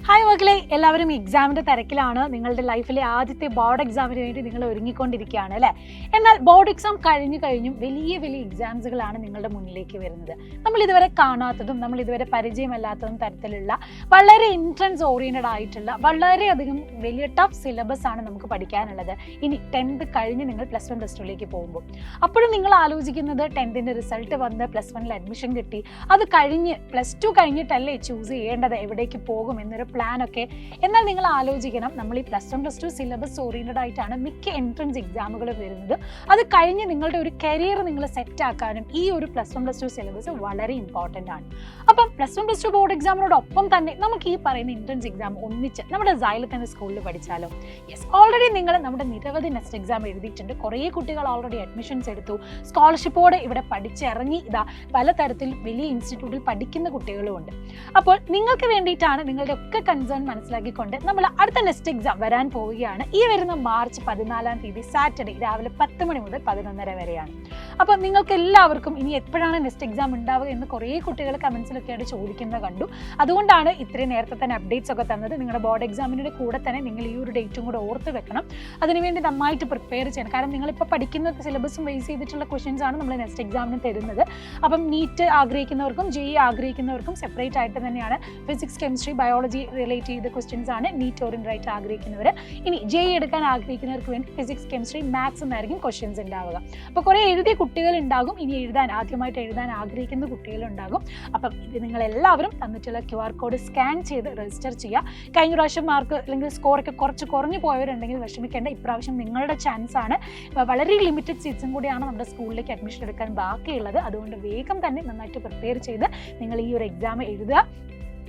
Hi മക്കളെ, എല്ലാവരും എക്സാമിൻ്റെ തിരക്കിലാണ്. നിങ്ങളുടെ ലൈഫിലെ ആദ്യത്തെ ബോർഡ് എക്സാമിന് വേണ്ടി നിങ്ങൾ ഒരുങ്ങിക്കൊണ്ടിരിക്കുകയാണ് അല്ലേ? എന്നാൽ ബോർഡ് എക്സാം കഴിഞ്ഞും വലിയ വലിയ എക്സാംസുകളാണ് നിങ്ങളുടെ മുന്നിലേക്ക് വരുന്നത്. നമ്മൾ ഇതുവരെ കാണാത്തതും നമ്മൾ ഇതുവരെ പരിചയമല്ലാത്തതും തരത്തിലുള്ള വളരെ എൻട്രൻസ് ഓറിയൻറ്റഡ് ആയിട്ടുള്ള വളരെയധികം വലിയ ടഫ് സിലബസ് ആണ് നമുക്ക് പഠിക്കാനുള്ളത്. ഇനി 10th കഴിഞ്ഞ് നിങ്ങൾ +1 +2ലേക്ക് പോകുമ്പോൾ അപ്പോഴും നിങ്ങൾ ആലോചിക്കുന്നത് 10th റിസൾട്ട് വന്ന് +1 അഡ്മിഷൻ കിട്ടി, അത് കഴിഞ്ഞ് +2 കഴിഞ്ഞിട്ടല്ലേ ചൂസ് ചെയ്യേണ്ടത് എവിടേക്ക് പോകും എന്നൊരു പ്ലാനൊക്കെ. എന്നാൽ നിങ്ങൾ ആലോചിക്കണം, നമ്മൾ ഈ +1 +2 സിലബസ് ഓറിയൻറ്റഡ് ആയിട്ടാണ് മിക്ക എൻട്രൻസ് എക്സാമുകൾ വരുന്നത്. അത് കഴിഞ്ഞ് നിങ്ങളുടെ ഒരു കരിയർ നിങ്ങൾ സെറ്റ് ആക്കാനും ഈ ഒരു +1 +2 സിലബസ് വളരെ ഇമ്പോർട്ടൻ്റ് ആണ്. അപ്പം +1 +2 ബോർഡ് എക്സാമിനോടൊപ്പം തന്നെ നമുക്ക് ഈ പറയുന്ന എൻട്രൻസ് എക്സാം ഒന്നിച്ച് നമ്മുടെ സൈലത്തിൽ തന്നെ സ്കൂളിൽ പഠിച്ചാലോ? യെസ്, ഓൾറെഡി നിങ്ങൾ നമ്മുടെ നിരവധി നെക്സ്റ്റ് എക്സാം എഴുതിയിട്ടുണ്ട്. കുറേ കുട്ടികൾ ഓൾറെഡി അഡ്മിഷൻസ് എടുത്തു, സ്കോളർഷിപ്പോടെ ഇവിടെ പഠിച്ചിറങ്ങി ഇതാ പലതരത്തിൽ വലിയ ഇൻസ്റ്റിറ്റ്യൂട്ടിൽ പഠിക്കുന്ന കുട്ടികളുമുണ്ട്. അപ്പോൾ നിങ്ങൾക്ക് വേണ്ടിയിട്ടാണ് നിങ്ങളുടെ ഒക്കെ കൺസേൺ മനസ്സിലാക്കിക്കൊണ്ട് നമ്മൾ അടുത്ത നെക്സ്റ്റ് എക്സാം വരാൻ പോവുകയാണ്. ഈ വരുന്ന മാർച്ച് 14 സാറ്റർഡേ രാവിലെ 10 മണി മുതൽ 11:30 വരെയാണ്. അപ്പോൾ നിങ്ങൾക്ക് എല്ലാവർക്കും ഇനി എപ്പോഴാണ് നെക്സ്റ്റ് എക്സാം ഉണ്ടാവുക എന്ന് കുറേ കുട്ടികൾ കമൻസിലൊക്കെ ആയിട്ട് ചോദിക്കുന്നത് കണ്ടു. അതുകൊണ്ടാണ് ഇത്രയും നേരത്തെ തന്നെ അപ്ഡേറ്റ്സ് ഒക്കെ തന്നത്. നിങ്ങളുടെ ബോർഡ് എക്സാമിൻ്റെ കൂടെ തന്നെ നിങ്ങൾ ഈ ഒരു ഡേറ്റും കൂടെ ഓർത്ത് വെക്കണം. അതിനുവേണ്ടി നന്നായിട്ട് പ്രിപ്പയർ ചെയ്യണം. കാരണം നിങ്ങളിപ്പോൾ പഠിക്കുന്ന സിലബസും ബേസ് ചെയ്തിട്ടുള്ള ക്വസ്റ്റ്യൻസ് ആണ് നമ്മൾ നെക്സ്റ്റ് എക്സാമിന് തരുന്നത്. അപ്പം നീറ്റ് ആഗ്രഹിക്കുന്നവർക്കും JEE ആഗ്രഹിക്കുന്നവർക്കും സെപ്പറേറ്റ് ആയിട്ട് തന്നെയാണ് ഫിസിക്സ്, കെമിസ്ട്രി, ബയോളജി റിലേറ്റ് ചെയ്ത ക്വസ്റ്റ്യൻസ് ആണ് നീറ്റ് ഓറിയൻറ്റഡ് ആയിട്ട് ആഗ്രഹിക്കുന്നവർ. ഇനി JEE എടുക്കാൻ ആഗ്രഹിക്കുന്നവർക്ക് വേണ്ടി ഫിസിക്സ്, കെമിസ്ട്രി, മാത്സ് എന്നായിരിക്കും ക്വസ്റ്റ്യൻസ് ഉണ്ടാവുക. അപ്പോൾ കുറേ എഴുതിയ കുട്ടികൾ ഉണ്ടാകും, ഇനി ആദ്യമായിട്ട് എഴുതാൻ ആഗ്രഹിക്കുന്ന കുട്ടികളുണ്ടാകും. അപ്പം ഇത് നിങ്ങളെല്ലാവരും തന്നിട്ടുള്ള QR കോഡ് സ്കാൻ ചെയ്ത് രജിസ്റ്റർ ചെയ്യുക. കഴിഞ്ഞ പ്രാവശ്യം മാർക്ക് അല്ലെങ്കിൽ സ്കോറൊക്കെ കുറച്ച് കുറഞ്ഞു പോയവരുണ്ടെങ്കിൽ വിഷമിക്കേണ്ട. ഇപ്രാവശ്യം നിങ്ങളുടെ ചാൻസ് ആണ്. വളരെ ലിമിറ്റഡ് സീറ്റ്സും കൂടിയാണ് നമ്മുടെ സ്കൂളിലേക്ക് അഡ്മിഷൻ എടുക്കാൻ ബാക്കിയുള്ളത്. അതുകൊണ്ട് വേഗം തന്നെ നന്നായിട്ട് പ്രിപ്പയർ ചെയ്ത് നിങ്ങൾ ഈ ഒരു എക്സാം എഴുതുക.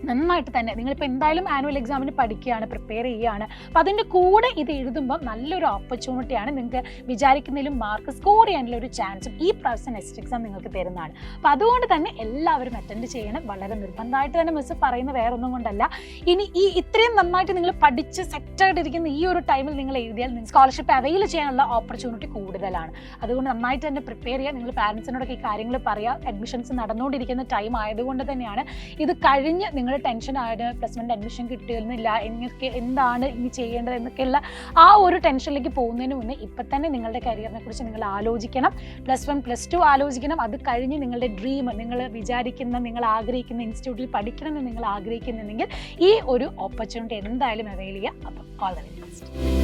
നന്നായിട്ട് തന്നെ നിങ്ങളിപ്പോൾ എന്തായാലും ആനുവൽ എക്സാമിന് പഠിക്കുകയാണ്, പ്രിപ്പയർ ചെയ്യുകയാണ്. അപ്പോൾ അതിൻ്റെ കൂടെ ഇത് എഴുതുമ്പോൾ നല്ലൊരു ഓപ്പർച്യൂണിറ്റിയാണ്. നിങ്ങൾക്ക് വിചാരിക്കുന്നതിലും മാർക്ക് സ്കോർ ചെയ്യാനുള്ള ഒരു ചാൻസും ഈ പ്രാവശ്യം നെക്സ്റ്റ് എക്സാം നിങ്ങൾക്ക് തരുന്നതാണ്. അപ്പോൾ അതുകൊണ്ട് തന്നെ എല്ലാവരും അറ്റൻഡ് ചെയ്യണം. വളരെ നിർബന്ധമായിട്ട് തന്നെ മിസ് പറയുന്ന വേറൊന്നും കൊണ്ടല്ല. ഇനി ഈ ഇത്രയും നന്നായിട്ട് നിങ്ങൾ പഠിച്ച് സെറ്റായിട്ടിരിക്കുന്ന ഈ ഒരു ടൈമിൽ നിങ്ങൾ എഴുതിയാൽ സ്കോളർഷിപ്പ് അവൈൽ ചെയ്യാനുള്ള ഓപ്പർച്യൂണിറ്റി കൂടുതലാണ്. അതുകൊണ്ട് നന്നായിട്ട് തന്നെ പ്രിപ്പയർ ചെയ്യുക. നിങ്ങൾ പാരൻസിനോടൊക്കെ ഈ കാര്യങ്ങൾ പറയുക. അഡ്മിഷൻസ് നടന്നുകൊണ്ടിരിക്കുന്ന ടൈം ആയതുകൊണ്ട് തന്നെയാണ്. ഇത് കഴിഞ്ഞ് നിങ്ങൾ ടെൻഷനായിട്ട് +1 അഡ്മിഷൻ കിട്ടുന്നില്ല, എനിക്ക് എന്താണ് ഇനി ചെയ്യേണ്ടത് എന്നൊക്കെയുള്ള ആ ഒരു ടെൻഷനിലേക്ക് പോകുന്നതിന് മുന്നേ ഇപ്പം തന്നെ നിങ്ങളുടെ കരിയറിനെ കുറിച്ച് നിങ്ങൾ ആലോചിക്കണം. +1 +2 ആലോചിക്കണം. അത് കഴിഞ്ഞ് നിങ്ങളുടെ ഡ്രീം, നിങ്ങൾ വിചാരിക്കുന്ന, നിങ്ങൾ ആഗ്രഹിക്കുന്ന ഇൻസ്റ്റിറ്റ്യൂട്ടിൽ പഠിക്കണമെന്ന് നിങ്ങൾ ആഗ്രഹിക്കുന്നുണ്ടെങ്കിൽ ഈ ഒരു ഓപ്പർച്യൂണിറ്റി എന്തായാലും അവൈൽ ചെയ്യുക. അപ്പം ഓൾ ദ വെരി ബെസ്റ്റ്.